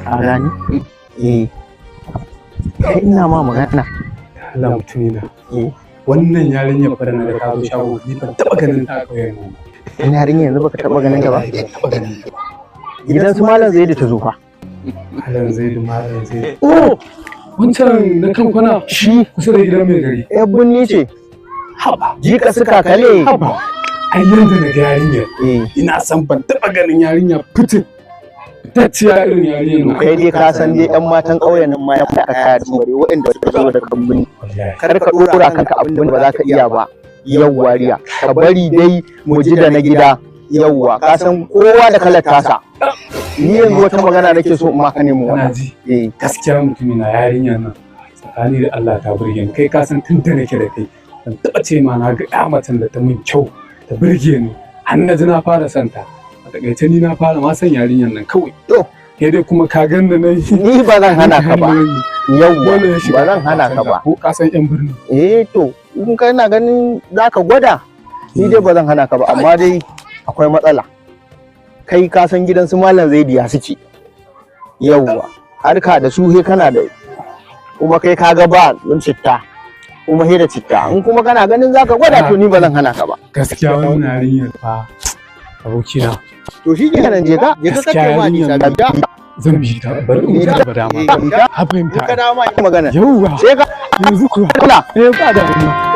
a gani kai ina ma magana Allah mutumina wannan yarinyar fara na da ka zo shago ni ban taba ganin ta kauyen nan ina yarinya yanzu baka taba ganin ta ba taba ganin ta gidan su malam zai da ta zo fa malam zai oh wancan na kan kwana shi kusa da gidan mai gari ya bunni ce haba jika suka kale haba ai yanda na ga yarinyar ina san ban taba ganin yarinya fitin tacciya irin yarinyar nan kai dai ka san dai yan matan ƙauyen nan ma ya fada kaya da bare waɗanda suka zo da kambuni kar ka dora kanka abin da ba za ka iya ba yawwa riya ka bari dai mu ji da na gida yawwa ka san kowa da kalar tasa ni yanzu wata magana nake so in ma ka nemo kana ji gaskiya mutumina yarinyar nan tsakani da Allah ta burge ni kai ka san tun da nake da kai ban taba ce ma na ga ƴa macen da ta mun kyau ta burge ni har na ji na fara santa a takaice ni na fara ma san yarinyar nan kawai to kai dai kuma ka ganna na yi ni ba zan hana ka ba yawwa ba zan hana ka ba ko ka san ƴan birni to in kana ganin zaka gwada ni dai ba zan hana ka ba amma dai akwai matsala kai ka san gidan su malam Zaidiya suke yawwa harka da su he kana da kuma kai ka ga ba don citta kuma he da citta in kuma kana ganin zaka gwada to ni ba zan hana ka ba gaskiya wannan yarinyar fa abokina to shi kenan je ka kake ma ni sabiya zan bi ta bari in ji ba dama ha fahimta ka dawo ma magana yauwa sai ka yanzu ku kula ba da